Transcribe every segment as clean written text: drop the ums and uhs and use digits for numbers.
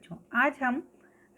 बच्चों, आज हम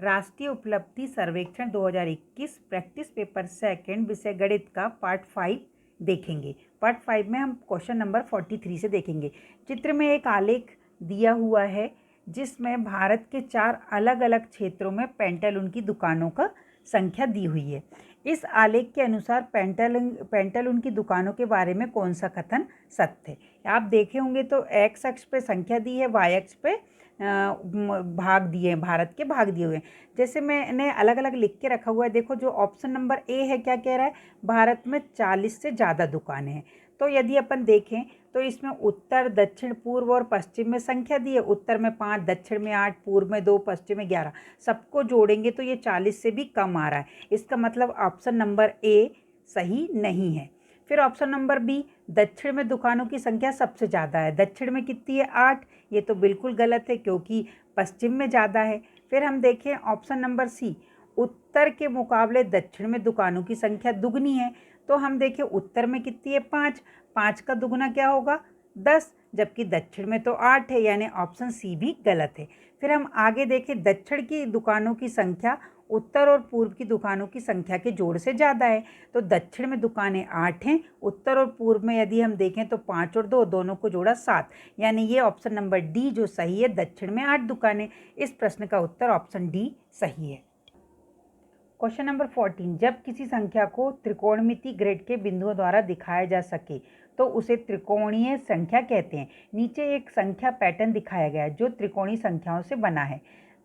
राष्ट्रीय उपलब्धि सर्वेक्षण 2021 प्रैक्टिस पेपर सेकंड विषय गणित का पार्ट 5 देखेंगे। पार्ट 5 में हम क्वेश्चन नंबर 43 से देखेंगे। चित्र में एक आलेख दिया हुआ है जिसमें भारत के 4 अलग अलग क्षेत्रों में पेंटालून की दुकानों का संख्या दी हुई है। इस आलेख के अनुसार पेंटालून की दुकानों के बारे में कौन सा कथन सत्य है? आप देखे होंगे तो एक्स अक्ष पे संख्या दी है, वाई अक्ष पे भाग दिए हैं, भारत के भाग दिए हुए हैं। जैसे मैंने अलग अलग लिख के रखा हुआ है। देखो जो ऑप्शन नंबर ए है क्या कह रहा है, भारत में 40 से ज़्यादा दुकानें हैं। तो यदि अपन देखें तो इसमें उत्तर, दक्षिण, पूर्व और पश्चिम में संख्या दी है। उत्तर में 5, दक्षिण में 8, पूर्व में 2, पश्चिम में 11। सबको जोड़ेंगे तो ये 40 से भी कम आ रहा है। इसका मतलब ऑप्शन नंबर ए सही नहीं है। फिर ऑप्शन नंबर बी, दक्षिण में दुकानों की संख्या सबसे ज़्यादा है। दक्षिण में कितनी है? 8। ये तो बिल्कुल गलत है क्योंकि पश्चिम में ज़्यादा है। फिर हम देखें ऑप्शन नंबर सी, उत्तर के मुकाबले दक्षिण में दुकानों की संख्या दुगनी है। तो हम देखें उत्तर में कितनी है? 5। 5 का दुगना क्या होगा? 10, जबकि दक्षिण में तो 8 है, यानी ऑप्शन सी भी गलत है। फिर हम आगे देखें, दक्षिण की दुकानों की संख्या उत्तर और पूर्व की दुकानों की संख्या के जोड़ से ज़्यादा है। तो दक्षिण में दुकानें 8 हैं, उत्तर और पूर्व में यदि हम देखें तो 5 और 2 दोनों को जोड़ा 7, यानी ये ऑप्शन नंबर डी जो सही है, दक्षिण में 8 दुकानें। इस प्रश्न का उत्तर ऑप्शन डी सही है। क्वेश्चन नंबर 14, जब किसी संख्या को त्रिकोणमिति ग्रिड के बिंदुओं द्वारा दिखाया जा सके तो उसे त्रिकोणीय संख्या कहते हैं। नीचे एक संख्या पैटर्न दिखाया गया है जो त्रिकोणीय संख्याओं से बना है।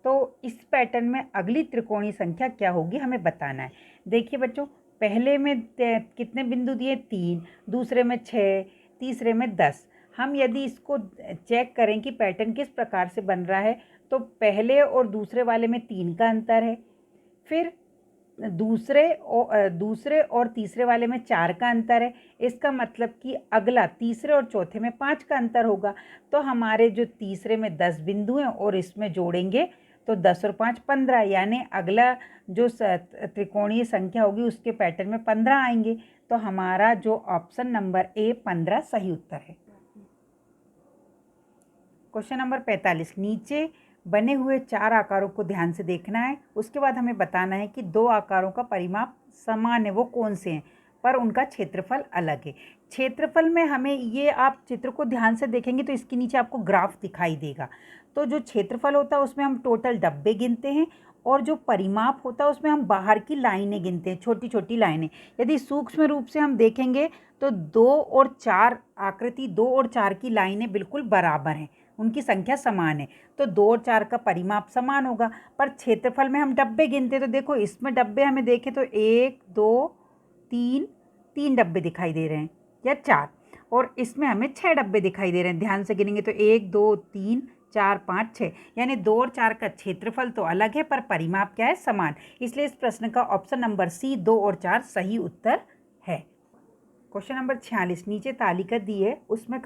तो इस पैटर्न में अगली त्रिकोणीय संख्या क्या होगी हमें बताना है। देखिए बच्चों, पहले में कितने बिंदु दिए? 3, दूसरे में 6, तीसरे में 10। हम यदि इसको चेक करें कि पैटर्न किस प्रकार से बन रहा है तो पहले और दूसरे वाले में 3 का अंतर है। फिर दूसरे और तीसरे वाले में 4 का अंतर है। इसका मतलब कि अगला तीसरे और चौथे में 5 का अंतर होगा। तो हमारे जो तीसरे में 10 बिंदु हैं और इसमें जोड़ेंगे तो 10 और 5 15, यानी अगला जो त्रिकोणीय संख्या होगी उसके पैटर्न में 15 आएंगे। तो हमारा जो ऑप्शन नंबर ए 15 सही उत्तर है। क्वेश्चन नंबर 45, नीचे बने हुए 4 आकारों को ध्यान से देखना है। उसके बाद हमें बताना है कि 2 आकारों का परिमाप समान है, वो कौन से हैं, पर उनका क्षेत्रफल अलग है। क्षेत्रफल में हमें ये, आप चित्र को ध्यान से देखेंगे तो इसके नीचे आपको ग्राफ दिखाई देगा। तो जो क्षेत्रफल होता है उसमें हम टोटल डब्बे गिनते हैं और जो परिमाप होता है उसमें हम बाहर की लाइनें गिनते हैं, छोटी छोटी लाइनें। यदि सूक्ष्म रूप से हम देखेंगे तो 2 और 4 आकृति, 2 और 4 की लाइनें बिल्कुल बराबर हैं, उनकी संख्या समान है। तो 2 और 4 का परिमाप समान होगा। पर क्षेत्रफल में हम डब्बे गिनते हैं तो देखो इसमें डब्बे हमें देखें तो 1 2 3 डब्बे दिखाई दे रहे हैं या 4, और इसमें हमें 6 डब्बे दिखाई दे रहे हैं। ध्यान से गिनेंगे तो 1 2 3 4 5 6, यानी 2 और 4 का क्षेत्रफल तो अलग है पर परिमाप क्या है? समान। इसलिए इस प्रश्न का ऑप्शन नंबर सी 2 और 4 सही उत्तर है। क्वेश्चन नंबर 46, नीचे तालिका दी है, उसमें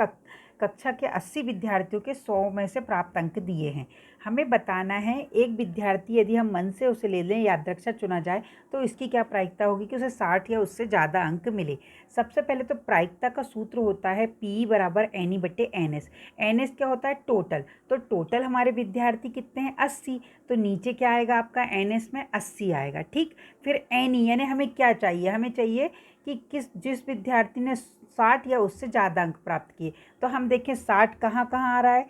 कक्षा के 80 विद्यार्थियों के 100 में से प्राप्त अंक दिए हैं। हमें बताना है एक विद्यार्थी यदि हम मन से उसे ले लें, यादृच्छा चुना जाए, तो इसकी क्या प्रायिकता होगी कि उसे 60 या उससे ज़्यादा अंक मिले। सबसे पहले तो प्रायिकता का सूत्र होता है P बराबर NE/NS। NS क्या होता है? टोटल। तो टोटल हमारे विद्यार्थी कितने हैं? 80। तो नीचे क्या आएगा आपका? NS में 80 आएगा। ठीक। फिर NE यानी हमें क्या चाहिए? हमें चाहिए कि जिस विद्यार्थी ने 60 या उससे ज़्यादा अंक प्राप्त किए। तो हम देखें 60 कहाँ कहाँ आ रहा है?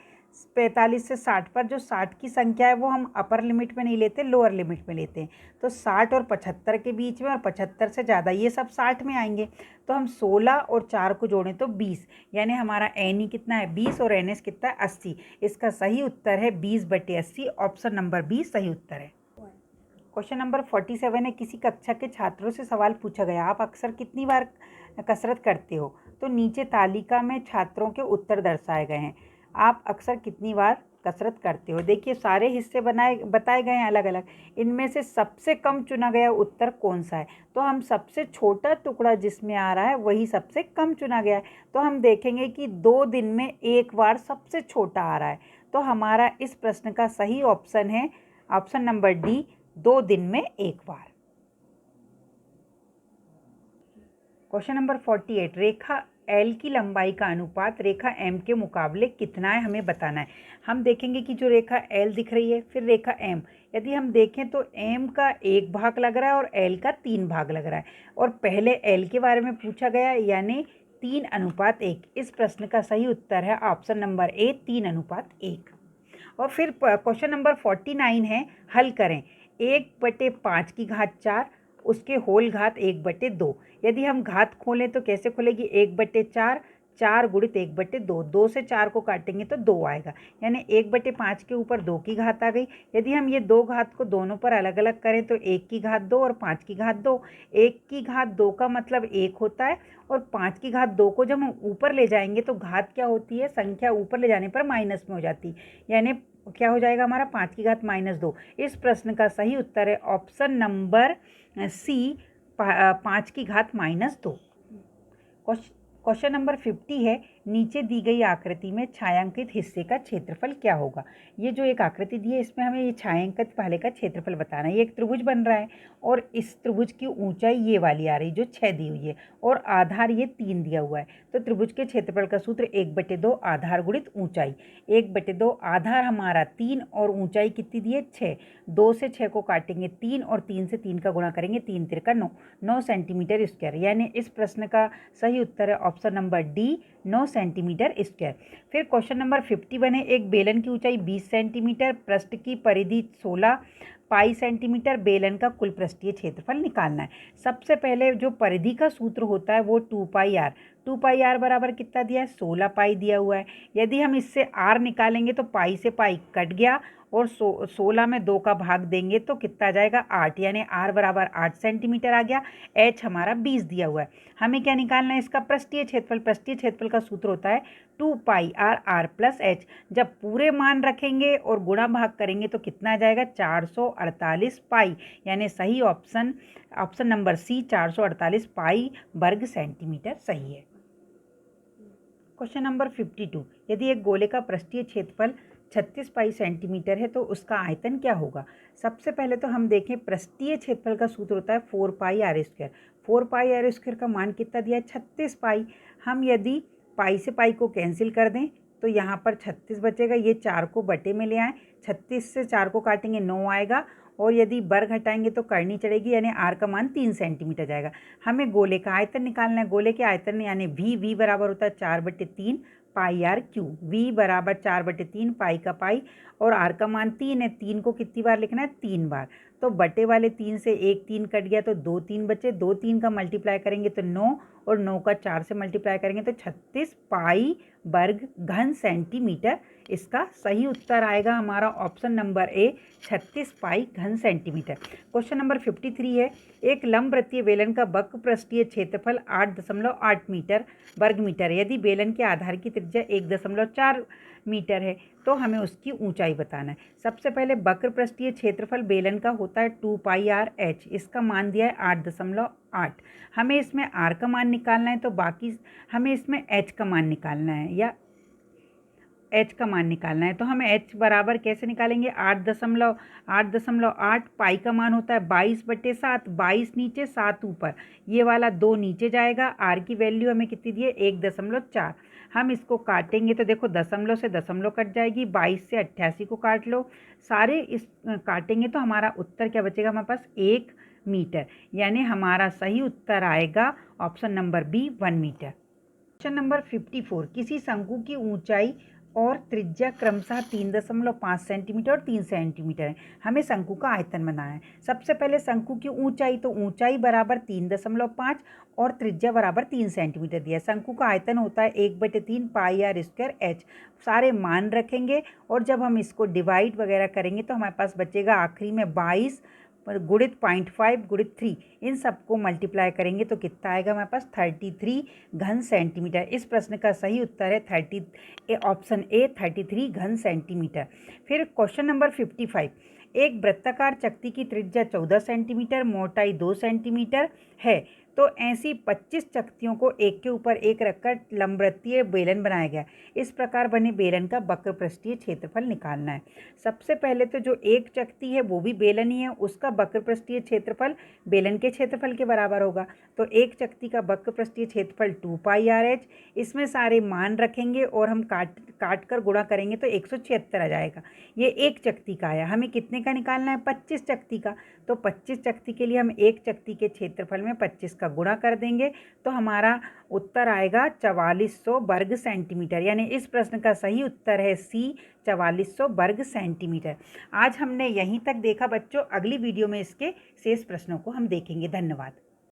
45 से 60 पर जो 60 की संख्या है वो हम अपर लिमिट में नहीं लेते, लोअर लिमिट में लेते हैं। तो 60 और 75 के बीच में और 75 से ज़्यादा, ये सब 60 में आएंगे। तो हम 16 और 4 को जोड़ें तो 20, यानी हमारा NE कितना है? 20 और NS कितना है? 80। इसका सही उत्तर है 20/80। ऑप्शन नंबर बी सही उत्तर है। क्वेश्चन नंबर 47 है, किसी कक्षा के छात्रों से सवाल पूछा गया, आप अक्सर कितनी बार कसरत करते हो? तो नीचे तालिका में छात्रों के उत्तर दर्शाए गए हैं। आप अक्सर कितनी बार कसरत करते हो? देखिए सारे हिस्से बताए गए हैं अलग अलग। इनमें से सबसे कम चुना गया उत्तर कौन सा है? तो हम सबसे छोटा टुकड़ा जिसमें आ रहा है वही सबसे कम चुना गया है। तो हम देखेंगे कि 2 दिन में 1 बार सबसे छोटा आ रहा है। तो हमारा इस प्रश्न का सही ऑप्शन है ऑप्शन नंबर डी, 2 दिन में 1 बार। क्वेश्चन नंबर 48, एल की लंबाई का अनुपात रेखा एम के मुकाबले कितना है हमें बताना है। हम देखेंगे कि जो रेखा एल दिख रही है, फिर रेखा एम, यदि हम देखें तो एम का 1 भाग लग रहा है और एल का 3 भाग लग रहा है, और पहले एल के बारे में पूछा गया यानी 3:1। इस प्रश्न का सही उत्तर है ऑप्शन नंबर ए, 3:1। और फिर क्वेश्चन नंबर 49 है, हल करें। 1/5 की घात 4, उसके होल घात 1/2। यदि हम घात खोलें तो कैसे खोलेगी? 1/4, 4 गुणित 1/2, 2 से 4 को काटेंगे तो 2 आएगा, यानी 1/5 के ऊपर 2 की घात आ गई। यदि हम ये 2 घात को दोनों पर अलग अलग करें तो 1 की घात 2 और 5 की घात 2। 1 की घात 2 का मतलब 1 होता है, और 5 की घात 2 को जब हम ऊपर ले जाएंगे तो घात क्या होती है? संख्या ऊपर ले जाने पर माइनस में हो जाती है, यानी क्या हो जाएगा हमारा? 5 की घात -2। इस प्रश्न का सही उत्तर है ऑप्शन नंबर सी, 5 की घात -2। क्वेश्चन नंबर 50 है, नीचे दी गई आकृति में छायांकित हिस्से का क्षेत्रफल क्या होगा? ये जो एक आकृति दी है इसमें हमें ये छायांकित पहले का क्षेत्रफल बताना है। ये एक त्रिभुज बन रहा है और इस त्रिभुज की ऊंचाई ये वाली आ रही है जो 6 दी हुई है, और आधार ये 3 दिया हुआ है। तो त्रिभुज के क्षेत्रफल का सूत्र 1/2 आधार गुणित ऊंचाई। 1/2 आधार हमारा 3 और ऊंचाई कितनी दी है? 6। 2 से 6 को काटेंगे 3 और 3 से 3 का गुणा करेंगे, 3 तिरका 9, 9 सेंटीमीटर स्क्वायर। यानी इस प्रश्न का सही उत्तर है option number D, 9 centimetre square. फिर क्वेश्चन नंबर 51 है, एक बेलन की ऊंचाई 20 सेंटीमीटर, पृष्ठ की परिधि 16 पाई सेंटीमीटर, बेलन का कुल पृष्ठीय क्षेत्रफल निकालना है। सबसे पहले जो परिधि का सूत्र होता है वो 2πr। 2πr बराबर कितना दिया है? 16 पाई दिया हुआ है। यदि हम इससे r निकालेंगे तो पाई से पाई कट गया, और 16 में 2 का भाग देंगे तो कितना आ जाएगा? 8, यानी r बराबर 8 सेंटीमीटर आ गया। h हमारा 20 दिया हुआ है। हमें क्या निकालना है? इसका पृष्ठीय क्षेत्रफल। पृष्ठीय क्षेत्रफल का सूत्र होता है 2πr r प्लस h। जब पूरे मान रखेंगे और गुणा भाग करेंगे तो कितना आ जाएगा? 448 पाई, यानी सही ऑप्शन नंबर सी, 448 पाई वर्ग सेंटीमीटर सही है। क्वेश्चन नंबर 52, यदि एक गोले का पृष्ठीय क्षेत्रफल 36 पाई सेंटीमीटर है तो उसका आयतन क्या होगा? सबसे पहले तो हम देखें, पृष्ठीय क्षेत्रफल का सूत्र होता है 4πr²। 4πr² का मान कितना दिया है? 36 पाई। हम यदि पाई से पाई को कैंसिल कर दें तो यहाँ पर 36 बचेगा, ये 4 को बटे में ले आएँ, 36 से 4 को काटेंगे 9 आएगा, और यदि वर्ग हटाएंगे तो करनी चढ़ेगी, यानी r का मान 3 सेंटीमीटर जाएगा। हमें गोले का आयतन निकालना है। गोले के आयतन यानी v बराबर होता है 4/3 पाई r क्यूब। v बराबर 4/3 पाई का पाई, और r का मान 3 है। 3 को कितनी बार लिखना है? 3 बार। तो बटे वाले 3 से 1 3 कट गया तो 2 3 बचे। 2 3 का मल्टीप्लाई करेंगे तो 9, और 9 का 4 से मल्टीप्लाई करेंगे तो 36 पाई वर्ग घन सेंटीमीटर। इसका सही उत्तर आएगा हमारा ऑप्शन नंबर ए, 36 पाई घन सेंटीमीटर। क्वेश्चन नंबर 53 है, एक लंबवृत्तीय बेलन का वक्र पृष्ठीय क्षेत्रफल 8.8 मीटर वर्ग मीटर है। यदि बेलन के आधार की त्रिज्या 1.4 मीटर है तो हमें उसकी ऊंचाई बताना है। सबसे पहले वक्र पृष्ठीय क्षेत्रफल बेलन का होता है 2πrh। इसका मान दिया है 8.8। हमें इसमें r का मान निकालना है, तो बाकी हमें इसमें h का मान निकालना है, या h का मान निकालना है। तो हम h बराबर कैसे निकालेंगे? 8.8 पाई का मान होता है 22/7। 22 नीचे 7 ऊपर, ये वाला 2 नीचे जाएगा। r की वैल्यू हमें कितनी दी है? 1.4। हम इसको काटेंगे तो देखो दशमलव से दशमलव कट जाएगी। 22 से 88 को काट लो, सारे इस काटेंगे तो हमारा उत्तर क्या बचेगा हमारे पास? 1 मीटर। यानी हमारा सही उत्तर आएगा option number B, 1 metre. Question number 54, किसी शंकु की ऊंचाई और त्रिज्या क्रमशः 3.5 सेंटीमीटर और 3 सेंटीमीटर है। हमें शंकु का आयतन बनाना है। सबसे पहले शंकु की ऊंचाई, तो ऊंचाई बराबर 3.5 और त्रिज्या बराबर 3 सेंटीमीटर दिया। शंकु का आयतन होता है 1/3 पाई r² h। सारे मान रखेंगे और जब हम इसको डिवाइड वगैरह करेंगे तो हमारे पास बचेगा आखिरी में 22 गुणित 0.5 गुणित 3। इन सबको मल्टीप्लाई करेंगे तो कितना आएगा हमारे पास? 33 घन सेंटीमीटर। इस प्रश्न का सही उत्तर है ऑप्शन ए, 33 घन सेंटीमीटर। फिर क्वेश्चन नंबर 55, एक वृत्ताकार चकती की त्रिज्या 14 सेंटीमीटर, मोटाई 2 सेंटीमीटर है, तो ऐसी 25 चकतियों को एक के ऊपर एक रखकर लंबवृत्तीय बेलन बनाया गया। इस प्रकार बने बेलन का वक्र पृष्ठीय क्षेत्रफल निकालना है। सबसे पहले तो जो एक चकती है वो भी बेलन ही है, उसका वक्र पृष्ठीय क्षेत्रफल बेलन के क्षेत्रफल के बराबर होगा। तो एक चकती का वक्र पृष्ठीय क्षेत्रफल 2πRh। इसमें सारे मान रखेंगे और हम काट कर गुणा करेंगे तो 176 आ जाएगा। ये एक चकती का आया। हमें कितने का निकालना है? 25 चकती का। तो 25 चकती के लिए हम एक चकती के क्षेत्रफल में 25 का गुणा कर देंगे तो हमारा उत्तर आएगा 4400 वर्ग सेंटीमीटर। यानी इस प्रश्न का सही उत्तर है सी, 4400 वर्ग सेंटीमीटर। आज हमने यहीं तक देखा बच्चों। अगली वीडियो में इसके शेष प्रश्नों को हम देखेंगे। धन्यवाद।